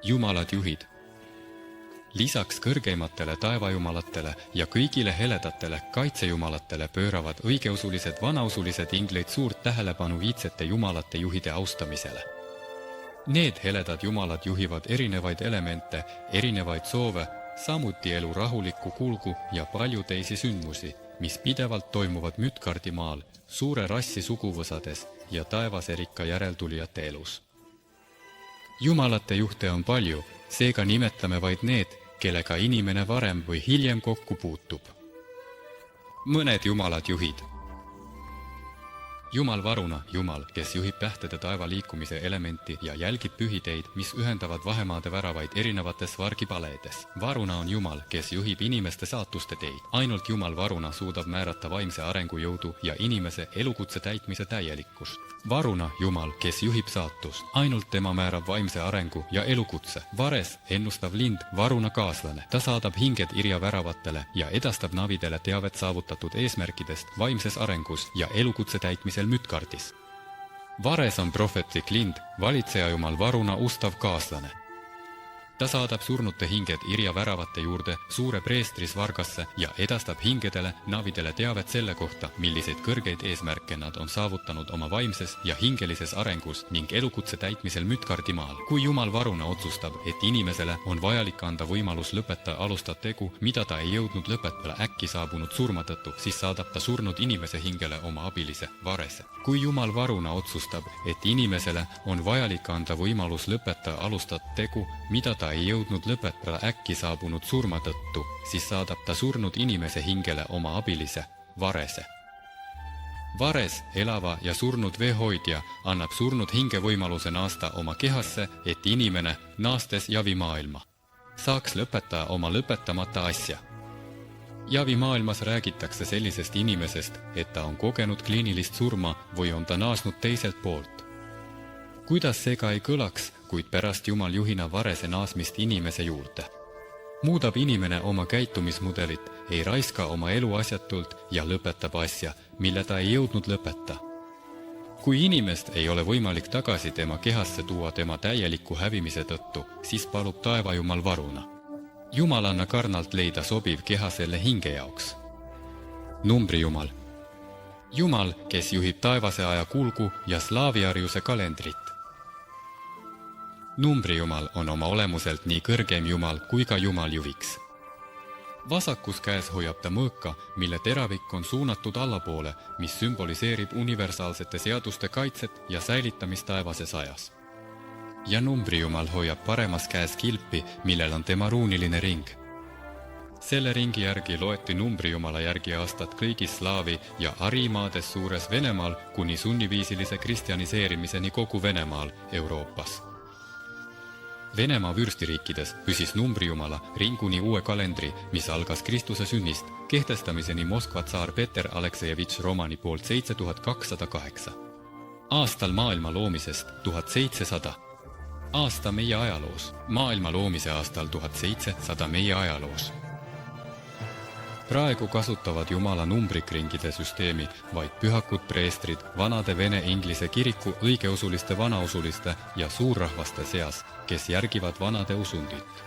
Jumalad juhid. Lisaks kõrgeimatele taevajumalatele ja kõigile heledatele kaitsejumalatele pööravad õigeusulised vanausulised inglid suurt tähelepanu viitsete jumalate juhide austamisele. Need heledad jumalad juhivad erinevaid elemente, erinevaid soove, samuti elu rahulikku kulgu ja palju teisi sündmusi, mis pidevalt toimuvad Mütkardi maal, suure rassi suguvõsades ja taevaserikka järeltulijate elus. Jumalate juhte on palju, seega nimetame vaid need, kellega inimene varem või hiljem kokku puutub. Mõned jumalad juhid. Jumal Varuna, Jumal, kes juhib tähtede taeva liikumise elementi ja jälgib pühiteid, mis ühendavad vahemaade väravaid erinevates vargipaleedes. Varuna on Jumal, kes juhib inimeste saatuste teid. Ainult Jumal Varuna suudab määrata vaimse arengujõudu ja inimese elukutse täitmise täielikkust. Varuna, Jumal, kes juhib saatust. Ainult tema määrab vaimse arengu ja elukutse. Vares, ennustav lind, Varuna kaaslane. Ta saadab hinged Irja väravatele ja edastab navidele teavet saavutatud eesmärkidest vaimses arengus ja elukutse täitmisel Mütkardis. Vares on prohvetlik lind, valitseja Jumal Varuna ustav kaaslane. Ta saadab surnute hinged Irja väravate juurde suure preestris vargasse ja edastab hingedele, navidele teavet selle kohta, milliseid kõrgeid eesmärke nad on saavutanud oma vaimses ja hingelises arengus ning elukutse täitmisel Mütkardi maal. Kui Jumal Varuna otsustab, et inimesele on vajalik anda võimalus lõpeta alustada tegu, mida ta ei jõudnud lõpetada äkki saabunud surma tõttu, siis saadab ta surnud inimese hingele oma abilise, Varese. Kui Jumal Varuna otsustab, et inimesele on vajalik anda võimalus lõpetada alustada tegu, mida ta ei jõudnud lõpetada äkki saabunud surma tõttu, siis saadab ta surnud inimese hingele oma abilise, Varese. Vares, elava ja surnud veehoidja, annab surnud hinge võimaluse naasta oma kehasse, et inimene, naastes javimaailma, saaks lõpetada oma lõpetamata asja. Javimaailmas räägitakse sellisest inimesest, et ta on kogenud kliinilist surma või on ta naasnud teiselt poolt. Kuidas see ka ei kõlaks, kuid pärast Jumal juhina Varese naasmist inimese juurde. Muudab inimene oma käitumismudelit, ei raiska oma elu asjatult ja lõpetab asja, mille ta ei jõudnud lõpeta. Kui inimest ei ole võimalik tagasi tema kehasse tuua tema täieliku hävimise tõttu, siis palub taevajumal Varuna. Jumal anna karnalt leida sobiv keha selle hinge jaoks. Numbrijumal. Jumal, kes juhib taevase aja kulgu ja slaaviarjuse kalendrit. Numbrijumal on oma olemuselt nii kõrgeim Jumal kui ka Jumal juhiks. Vasakus käes hoiab ta mõõka, mille teravik on suunatud allapoole, mis sümboliseerib universaalsete seaduste kaitset ja säilitamist taevases ajas. Ja numbrijumal hoiab paremas käes kilpi, millel on tema ruuniline ring. Selle ringi järgi loeti numbrijumala järgi aastat kõigis slaavi ja arimaades suures Venemaal kuni sunniviisilise kristjaniseerimiseni kogu Venemaal, Euroopas. Venemaa vürstiriikides püsis numbrijumala ringuni uue kalendri, mis algas Kristuse sünnist, kehtestamiseni Moskva tsaar Peter Aleksejevitš Romani poolt 7208. Aastal maailma loomisest 1700. Aasta meie ajaloos, maailma loomise aastal 1700 meie ajaloos. Praegu kasutavad Jumala numbrikringide süsteemi vaid pühakud preestrid vanade vene-inglise kiriku õigeusuliste vanausuliste ja suurrahvaste seas, kes järgivad vanade usundit.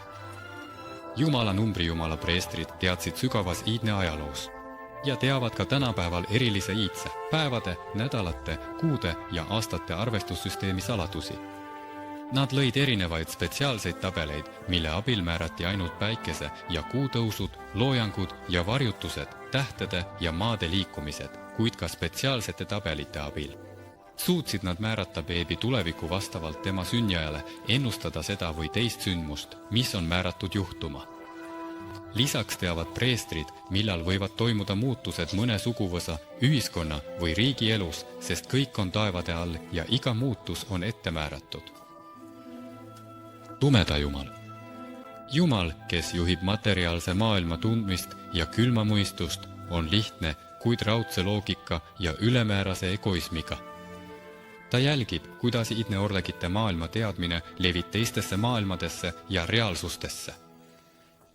Jumala numbrijumala preestrid teadsid sügavas iidne ajaloos ja teavad ka tänapäeval erilise iidse päevade, nädalate, kuude ja aastate arvestussüsteemi saladusi. Nad lõid erinevaid spetsiaalseid tabeleid, mille abil määrati ainult päikese ja kuutõusud, loojangud ja varjutused, tähtede ja maade liikumised, kuid ka spetsiaalsete tabelite abil. Suutsid nad määrata beebi tuleviku vastavalt tema sünniajale, ennustada seda või teist sündmust, mis on määratud juhtuma. Lisaks teavad preestrid, millal võivad toimuda muutused mõne suguvõsa, ühiskonna või riigi elus, sest kõik on taevade all ja iga muutus on ette määratud. Tumeda Jumal. Jumal, kes juhib materiaalse maailma tundmist ja külma mõistust, on lihtne, kuid raudse loogika ja ülemäärase egoismiga. Ta jälgib, kuidas iidne orlegite maailma teadmine levib teistesse maailmadesse ja reaalsustesse.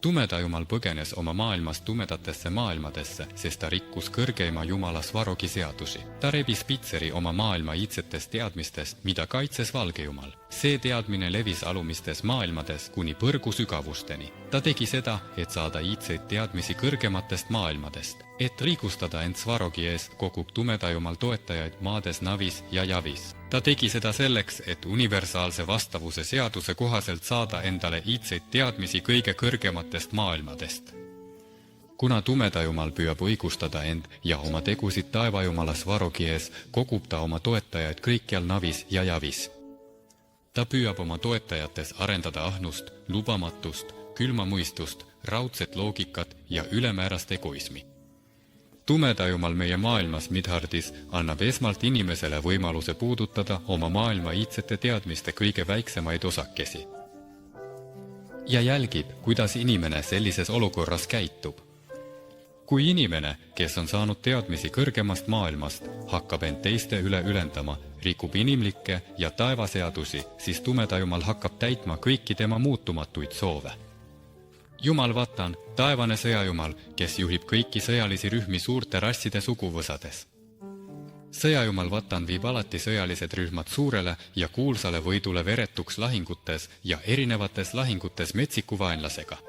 Tumeda Jumal põgenes oma maailmast tumedatesse maailmadesse, sest ta rikkus kõrgeima Jumala Svarogi seadusi. Ta rebis pitseri oma maailma iidsetest teadmistest, mida kaitses valge Jumal. See teadmine levis alumistes maailmades kuni põrgu sügavusteni. Ta tegi seda, et saada iidseid teadmisi kõrgematest maailmadest. Et riigustada end Svarogi ees, kogub tumeda jumal toetajaid maades Navis ja Javis. Ta tegi seda selleks, et universaalse vastavuse seaduse kohaselt saada endale iidseid teadmisi kõige kõrgematest maailmadest. Kuna tumeda jumal püüab õigustada end ja oma tegusid taevajumala Svarogi ees, kogub ta oma toetajaid kõikjal Navis ja Javis. Ta püüab oma toetajates arendada ahnust, lubamatust, külma mõistust, raudset loogikat ja ülemäärast egoismi. Tumeda jumal meie maailmas Midhardis annab esmalt inimesele võimaluse puudutada oma maailma iidsete teadmiste kõige väiksemaid osakesi. Ja jälgib, kuidas inimene sellises olukorras käitub. Kui inimene, kes on saanud teadmisi kõrgemast maailmast, hakkab end teiste üle ülendama, rikub inimlikke ja taevaseadusi, siis tumeda jumal hakkab täitma kõiki tema muutumatuid soove. Jumal Vatan, taevane sõjajumal, kes juhib kõiki sõjalisi rühmi suurte rasside suguvõsades. Sõjajumal Vatan viib alati sõjalised rühmad suurele ja kuulsale võidule veretuks lahingutes ja erinevates lahingutes metsiku vaenlasega.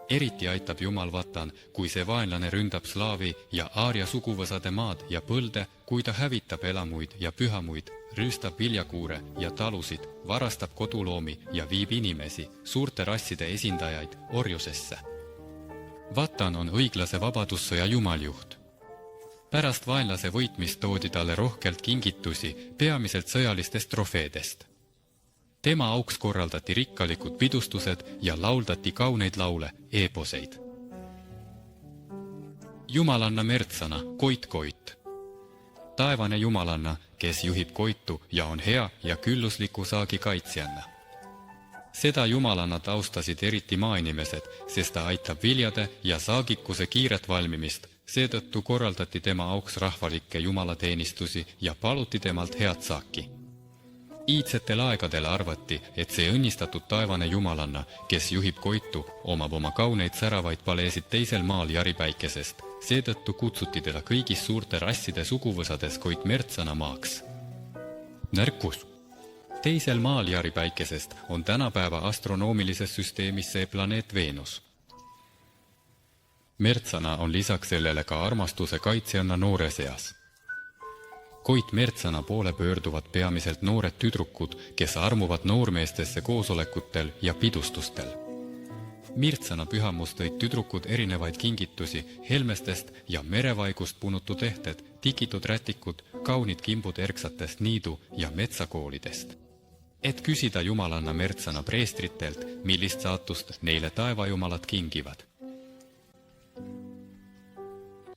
Eriti aitab Jumal Vatan, kui see vaenlane ründab slaavi ja aaria suguvõsade maad ja põlde, kui ta hävitab elamuid ja pühamuid, rüüstab viljakuure ja talusid, varastab koduloomi ja viib inimesi, suurte rasside esindajaid, orjusesse. Vatan on õiglase vabadussõja jumaljuht. Pärast vaenlase võitmist toodi talle rohkelt kingitusi, peamiselt sõjalistest trofeedest. Tema auks korraldati rikkalikud pidustused ja lauldati kauneid laule, eeposeid. Jumalanna Mertsana, Koit. Taevane Jumalanna, kes juhib koitu ja on hea ja küllusliku saagi kaitsjanna. Seda Jumalanna taustasid eriti maainimesed, sest ta aitab viljade ja saagikuse kiiret valmimist, seetõttu korraldati tema auks rahvalikke jumalateenistusi ja paluti temalt head saaki. Iidsetel aegadel arvati, et see õnnistatud taevane Jumalanna, kes juhib koitu, omab oma kauneid säravaid paleesid teisel maal jaripäikesest, seetõttu kutsuti teda kõigis suurte rasside suguvõsades Koit Mertsana maaks. Närkus! Teisel maal jaripäikesest on tänapäeva astronoomilises süsteemis see planeet Veenus. Mertsana on lisaks sellele ka armastuse kaitsjanna noore seas. Koit Mertsana poole pöörduvad peamiselt noored tüdrukud, kes armuvad noormeestesse koosolekutel ja pidustustel. Mirtsana pühamus tõid tüdrukud erinevaid kingitusi, helmestest ja merevaigust punutud ehted, tikitud rätikud, kaunid kimbud erksatest niidu ja metsakoolidest. Et küsida Jumalanna Mertsana preestritelt, millist saatust neile taevajumalad kingivad.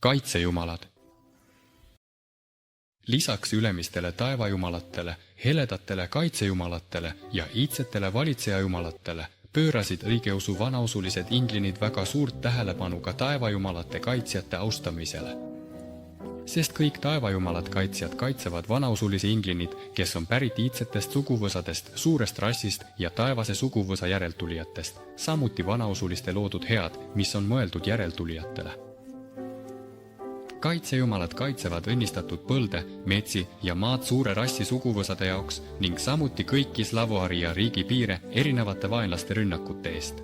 Kaitsejumalad. Lisaks ülemistele taevajumalatele, heledatele kaitsejumalatele ja iidsetele valitsejajumalatele pöörasid õigeusu vanausulised inglinid väga suurt tähelepanu ka taevajumalate kaitsjate austamisele. Sest kõik taevajumalad kaitsjad kaitsevad vanausulisi inglinid, kes on pärit iidsetest suguvõsadest, suurest rassist ja taevase suguvõsa järeltulijatest, samuti vanausuliste loodud head, mis on mõeldud järeltulijatele. Kaitsejumalad kaitsevad õnnistatud põlde, metsi ja maad suure rassi suguvõsade jaoks ning samuti kõiki Slavoari ja riigi piire erinevate vaenlaste rünnakute eest.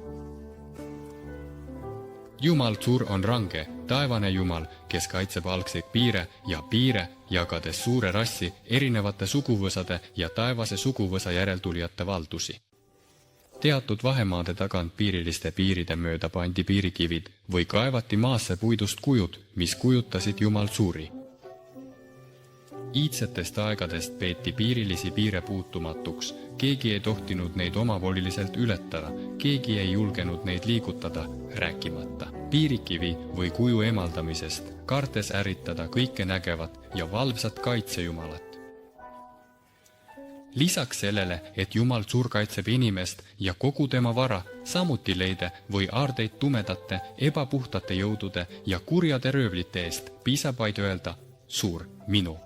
Jumal Tsur on range, taevane jumal, kes kaitseb algseid piire, jagades suure rassi erinevate suguvõsade ja taevase suguvõsa järeltulijate valdusi. Teatud vahemaade tagant piiriliste piiride mööda pandi piirikivid või kaevati maasse puidust kujud, mis kujutasid Jumal Tsuri. Iidsetest aegadest peeti piirilisi piire puutumatuks, keegi ei tohtinud neid omavoliliselt ületada, keegi ei julgenud neid liigutada, rääkimata piirikivi või kuju emaldamisest, kartes ärritada kõike nägevat ja valvsat kaitsejumalat. Lisaks sellele, et Jumal Tsur kaitseb inimest ja kogu tema vara, samuti leide või aardeid tumedate, ebapuhtate jõudude ja kurjade röövlite eest, piisab vaid öelda, Tsur, minu.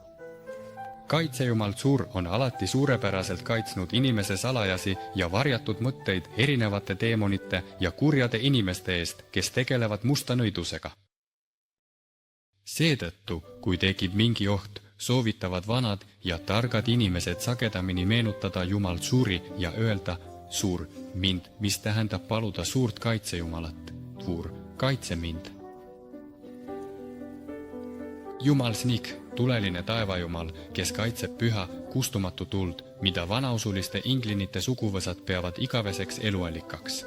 Kaitsejumal Tsur on alati suurepäraselt kaitsnud inimese salajasi ja varjatud mõtteid erinevate teemonite ja kurjade inimeste eest, kes tegelevad musta nõidusega. Seetõttu, kui tekib mingi oht, soovitavad vanad ja targad inimesed sagedamini meenutada Jumal suuri ja öelda suur mind, mis tähendab paluda suurt kaitsejumalat. Tvur, kaitse mind. Jumal Snik, tuleline taevajumal, kes kaitseb püha, kustumatu tuld, mida vanausuliste inglinite suguvõsad peavad igaveseks eluallikaks.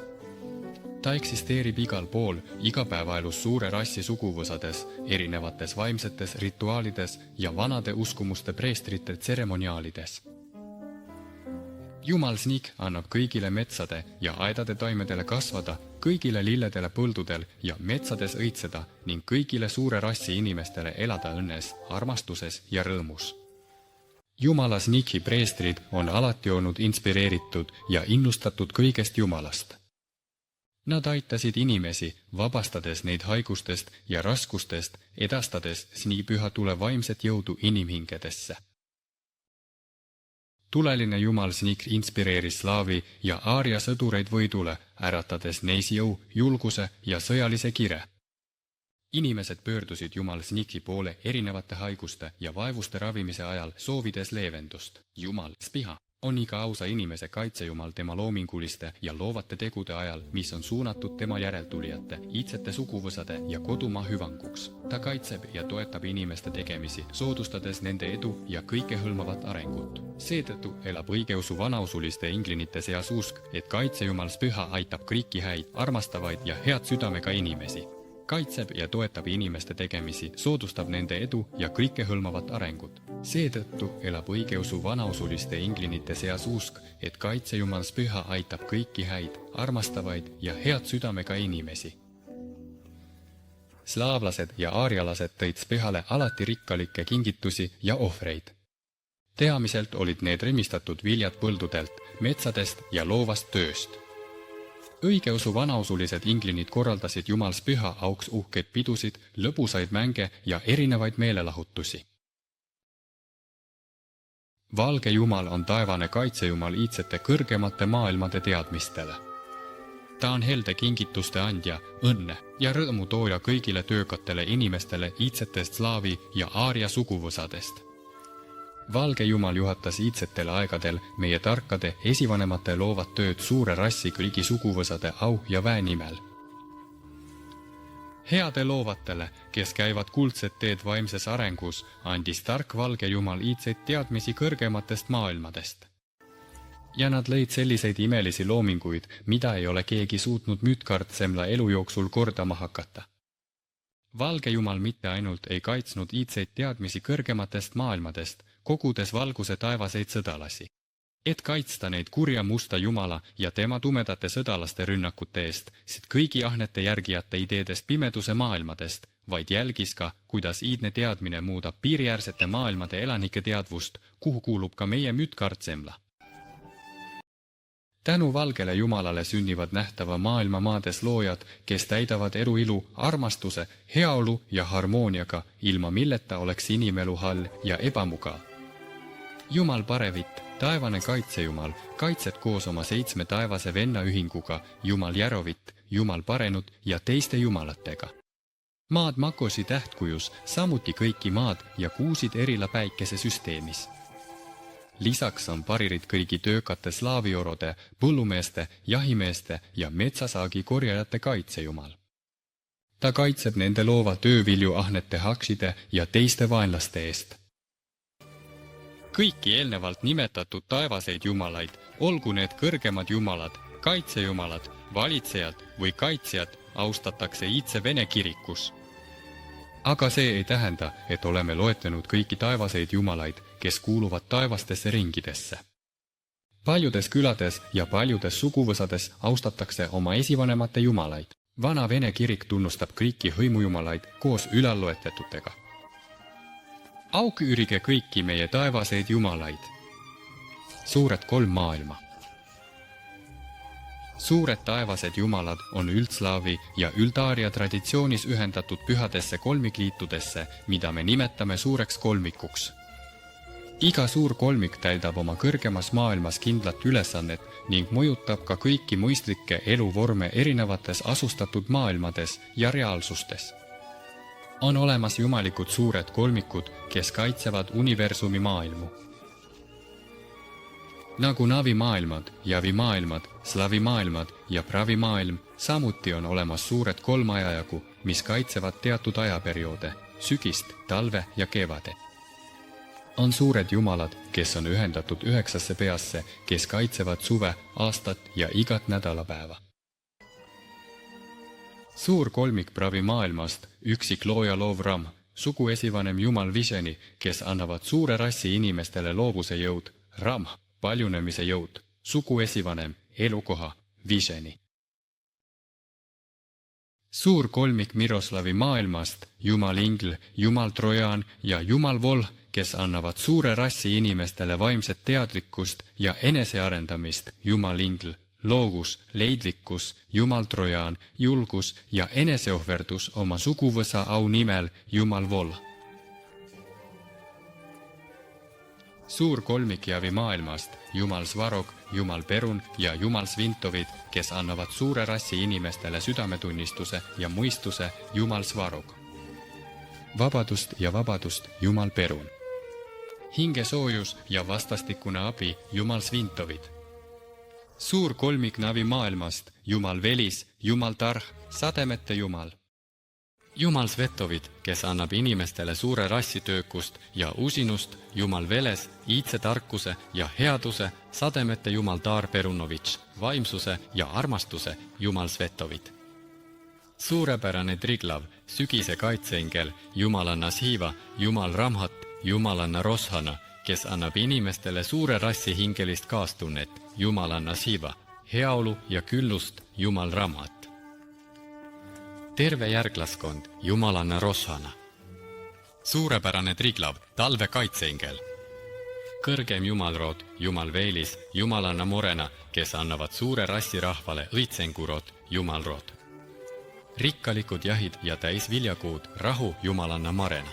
Ta eksisteerib igal pool, igapäevaelus suure rassi suguvõsades, erinevates vaimsetes rituaalides ja vanade uskumuste preestrite tseremoniaalides. Jumal Snik annab kõigile metsade ja aedade taimedele kasvada, kõigile lilledele põldudel ja metsades õitseda ning kõigile suure rassi inimestele elada õnnes, armastuses ja rõõmus. Jumala Sniki preestrid on alati olnud inspireeritud ja innustatud kõigest Jumalast. Nad aitasid inimesi, vabastades neid haigustest ja raskustest, edastades nii püha tule vaimset jõudu inimhingedesse. Tuleline Jumal Snik inspireeris slaavi ja aaria sõdureid võidule, äratades neis jõu, julguse ja sõjalise kire. Inimesed pöördusid Jumal Sniki poole erinevate haiguste ja vaevuste ravimise ajal, soovides leevendust. Jumal Spiha on iga ausa inimese kaitsejumal tema loominguliste ja loovate tegude ajal, mis on suunatud tema järeltulijate, iidsete suguvõsade ja kodumaa hüvanguks. Ta kaitseb ja toetab inimeste tegemisi, soodustades nende edu ja kõikehõlmavat arengut. Seetõttu elab õigeusu vanausuliste inglinite seas usk, et kaitsejumal Spüha aitab kõiki häid, armastavaid ja head südamega inimesi. Kaitseb ja toetab inimeste tegemisi, soodustab nende edu ja kõikehõlmavat arengut. Seetõttu elab õigeusu vanausuliste inglinite seas usk, et kaitsejumal Spüha aitab kõiki häid, armastavaid ja head südamega inimesi. Slaavlased ja aarialased tõid Spühale alati rikkalikke kingitusi ja ohvreid. Teamiselt olid need remistatud viljad põldudelt, metsadest ja loovast tööst. Õigeusu vanausulised inglinid korraldasid Jumal Spüha auks uhkeid pidusid, lõbusaid mänge ja erinevaid meelelahutusi. Valge Jumal on taevane kaitsejumal iidsete kõrgemate maailmade teadmistele. Ta on helde kingituste andja, õnne ja rõõmu tooja kõigile töökatele inimestele iidsetest slaavi ja aaria suguvõsadest. Valge Jumal juhatas iidsetel aegadel meie tarkade esivanemate loovat tööd suure rassi kõigi suguvõsade au ja väe nimel. Heade loovatele, kes käivad kuldset teed vaimses arengus, andis tark Valge Jumal iidseid teadmisi kõrgematest maailmadest. Ja nad lõid selliseid imelisi loominguid, mida ei ole keegi suutnud Mütkartsemla elu jooksul kordama hakata. Valge Jumal mitte ainult ei kaitsnud iidseid teadmisi kõrgematest maailmadest, kogudes valguse taevaseid sõdalasi. Et kaitsta neid kurja musta Jumala ja tema tumedate sõdalaste rünnakute eest, sest kõigi ahnete järgijate ideedest pimeduse maailmadest, vaid jälgis ka, kuidas iidne teadmine muudab piiriäärsete maailmade elanike teadvust, kuhu kuulub ka meie Mütkartsemla. Tänu Valgele Jumalale sünnivad nähtava maailma maades loojad, kes täidavad elu ilu, armastuse, heaolu ja harmooniaga, ilma milleta oleks inimelu hall ja ebamugav. Jumal Parevit, taevane kaitsejumal, kaitseb koos oma 7 taevase vennaühinguga, Jumal Järovit, Jumal Parenut ja teiste jumalatega. Maad Makosi tähtkujus, samuti kõiki maad ja kuusid erila päikesesüsteemis. Lisaks on paririd kõigi töökate slaaviorode, põllumeeste, jahimeeste ja metsasaagi korjajate kaitsejumal. Ta kaitseb nende loova töövilju ahnete hakside ja teiste vaenlaste eest. Kõiki eelnevalt nimetatud taevaseid jumalaid, olgu need kõrgemad jumalad, kaitsejumalad, valitsejad või kaitsjad, austatakse iidse Vene kirikus. Aga see ei tähenda, et oleme loetlenud kõiki taevaseid jumalaid, kes kuuluvad taevastesse ringidesse. Paljudes külades ja paljudes suguvõsades austatakse oma esivanemate jumalaid. Vana Vene kirik tunnustab kõiki hõimujumalaid koos ülalloetletutega. Auküürige kõiki meie taevaseid jumalaid. Suured 3 maailma. Suured taevased jumalad on üldslaavi ja üldaaria traditsioonis ühendatud pühadesse kolmikliitudesse, mida me nimetame suureks kolmikuks. Iga suur kolmik täidab oma kõrgemas maailmas kindlat ülesannet ning mõjutab ka kõiki mõistlikke eluvorme erinevates asustatud maailmades ja reaalsustes. On olemas jumalikud suured kolmikud, kes kaitsevad universumi maailmu. Nagu navimaailmad, javimaailmad, slavimaailmad ja pravimaailm, samuti on olemas suured kolm ajajagu, mis kaitsevad teatud ajaperioode, sügist, talve ja kevade. On suured jumalad, kes on ühendatud 9 peasse, kes kaitsevad suve, aastat ja igat nädalapäeva. Suur kolmik pravimaailmast, üksik looja loov Ram, suguesivanem jumal Visheni, kes annavad suure rassi inimestele loovuse jõud, Ram, paljunemise jõud, suguesivanem, elukoha, Visheni. Suur kolmik Miroslavi maailmast, jumal Ingl, jumal Trojan ja jumal Volh, kes annavad suure rassi inimestele vaimset teadlikkust ja enesearendamist, jumal Ingl, loogus, leidlikkus, jumal Trojan, julgus ja eneseohverdus oma suguvõsa au nimel, jumal Volh. Suur kolmik javi maailmast, jumal Svarog, jumal Perun ja jumal Svintovid, kes annavad suure rassi inimestele südametunnistuse ja mõistuse, jumal Svarog. Vabadust ja vabadust, jumal Perun. Hingesoojus ja vastastikune abi, jumal Svintovid. Suur kolmik navi maailmast, jumal Velis, jumal Tarh, sademete jumal. Jumal Svetovid, kes annab inimestele suure rassitöökust ja usinust, jumal Veles, iidse tarkuse ja headuse, sademete jumal Dar Perunovitš, vaimsuse ja armastuse, jumal Svetovid. Suurepärane Triglav, sügise kaitseingel, jumalanna Siva, jumal Ramhat, jumalanna Roshana, kes annab inimestele suure rassi hingelist kaastunnet, jumalanna Siva, heaolu ja küllust, jumal Ramhat. Terve järglaskond, jumalanna Roshana. Suurepärane Triglav, talve kaitseingel. Kõrgem jumalrood, jumal Veelis, jumalanna Morena, kes annavad suure rassi rahvale õitsengurod, jumalrood. Rikkalikud jahid ja täis viljakuud, rahu, jumalanna Marena.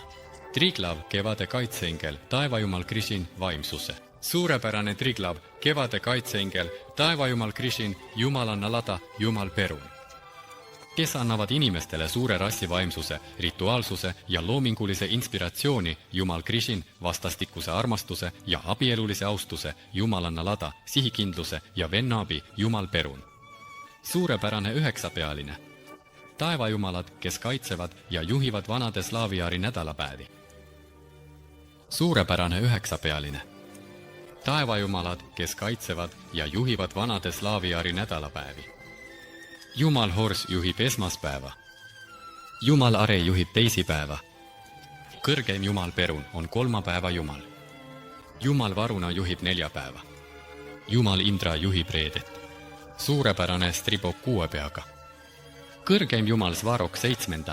Triglav, kevade kaitseingel, taevajumal Krishin, vaimsuse. Suurepärane Triglav, kevade kaitseingel, taevajumal Krishin, jumalanna Lada, jumal Perun. Kes annavad inimestele suure rassi vaimsuse, rituaalsuse ja loomingulise inspiratsiooni, jumal Krishin, vastastikuse armastuse ja abielulise austuse, jumalanna Lada, sihikindluse ja vennaabi, jumal Perun. Suurepärane üheksapealine. Taevajumalad, kes kaitsevad ja juhivad vanade slaaviaari nädalapäevi. Suurepärane üheksapealine. Taevajumalad, kes kaitsevad ja juhivad vanade slaaviaari nädalapäevi. Jumal Hors juhib esmaspäeva. Jumal Are juhib teisipäeva. Kõrgeim jumal Perun on kolmapäeva jumal. Jumal Varuna juhib neljapäeva. Jumal Indra juhib reedet. Suurepärane Stribok 6 peaga. Kõrgeim jumal Svarog 7.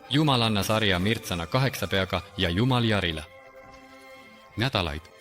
Jumalanna Sarja Mirtsana 8 peaga ja jumal Jarila. Nädalaid